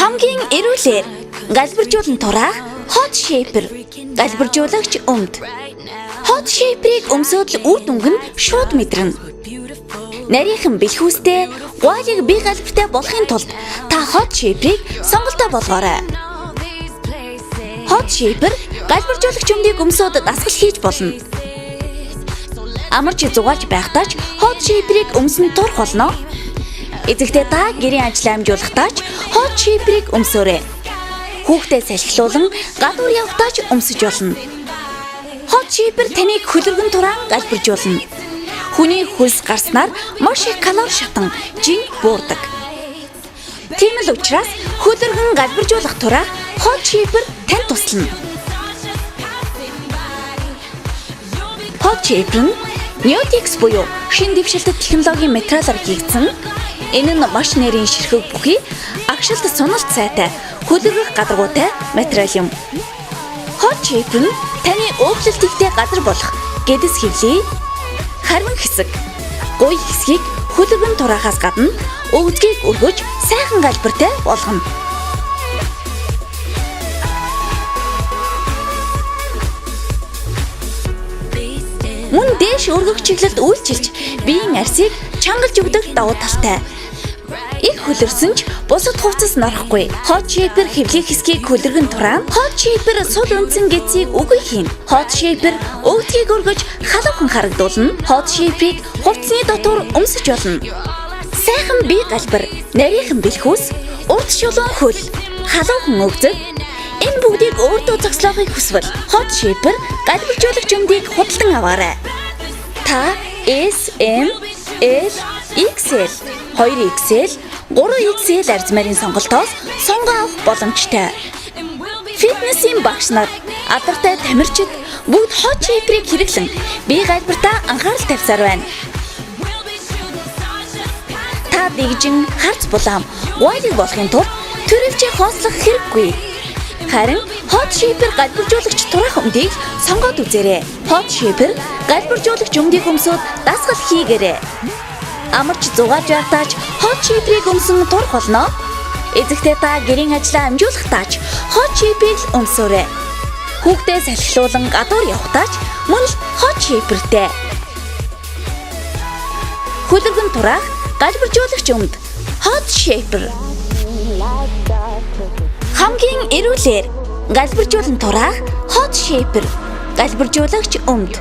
Хамгийн эрүүлэр галбиржуулан тураах hot shaper галбиржуулагч өмд. Hot shaper-ыг өмсөд л үр дүнг нь шууд мэдэрнэ. Нарийнхан бэлхүүстэй гуайлыг бие галбиртай болохын тулд та hot shaper-ыг сонголтоо болгоорой. Hot shaper галбиржуулагч өмдийг өмсөд дасгал хийж болно. Амарч зугаалж байхдаа ч hot shaper-ыг өмсөн турах болно. Эцэгтэй та гэрийн ажлаа амжуулахдаа ч hot shaper-ыг өмсөөрэй. Хүүхдээ салхилуулан гадуур явахдаа ч өмсөж болно. Hot shaper таныг хөлөргөн тураан галбиржуулна. Хүний хөлс гарснаар маш их калори шатан жинг буурдаг. Тийм л учраас хөлөргөн галбиржуулах тураах hot shaper танд туслана. Hot shaper нь Neotex буюу шин дэвшилтэт технологийн материалаар хийгдсэн. Энэ нь маш нэрийн ширхэг бүхий агшилт суналт сайтай хөлөргөх гадаргуутай материал юм. Hot shaper нь таны уучлалттай газар болох гэдэс хэвлээ, харвин хэсэг, гуй хэсгийг хөлөргөн тураахаас гадна өгзгийг өргөж сайхан галбиртай болгоно. Мөн дээш өргөх чиглэлд үйлчилж биеийн арсыг чангалж өгдөг давуу талтай. Их хөлөрсөн ч бусад хувцас норхгүй. Hot shaper хэвлэх хэсгийг хөлөргөн тураан. Hot shaper сул үндсэн гэцийг үгүй хийн. Hot shaper өгдгийг өргөж халуухан харагдуулна. Hot shaper-ыг хувцсны дотор өмсөж болно. Сайхан бие галбир, нарийнхан бэлхүүс, урд шулуун хөл, халуухан өгзөг энэ бүгдийг өөртөө зогслоохыг хүсвэл hot shaper галбиржуулагч өмдийг худалдан аваарай. Та S, M, L, XL, 2XL, 3XL арзмарын сонголтоос сонгоо авах боломжтой. Фитнесийн багш нар, алдартай тамирчид бүгд hot shaper-ыг хэрэглэн бие галбиртаа анхаарал тавьсаар байна. Та дэгжин харц булаам гуайлыг болохын тулд төрөвчөө хоослох хэрэггүй. Харин hot shaper галбиржуулагч тураах өмдийг сонгоод үзээрэй. Hot shaper галбиржуулагч өмдийг өмсөд дасгал хийгээрэй. Амарч зугааж байхдаа ч hot shaper-ыг өмсөн турах болно. Эцэгтэй та гэрийн ажлаа амжуулахдаа ч hot shaper-ыг өмсөөрэй. Хүүхдээ салхилуулан гадуур явахдаа ч мөн л hot shaper-тэй. Хөлөргөн тураах галбиржуулагч өмд hot shaper. Хамгийн эрүүлэр галбиржуулан тураах hot shaper галбиржуулагч өмд.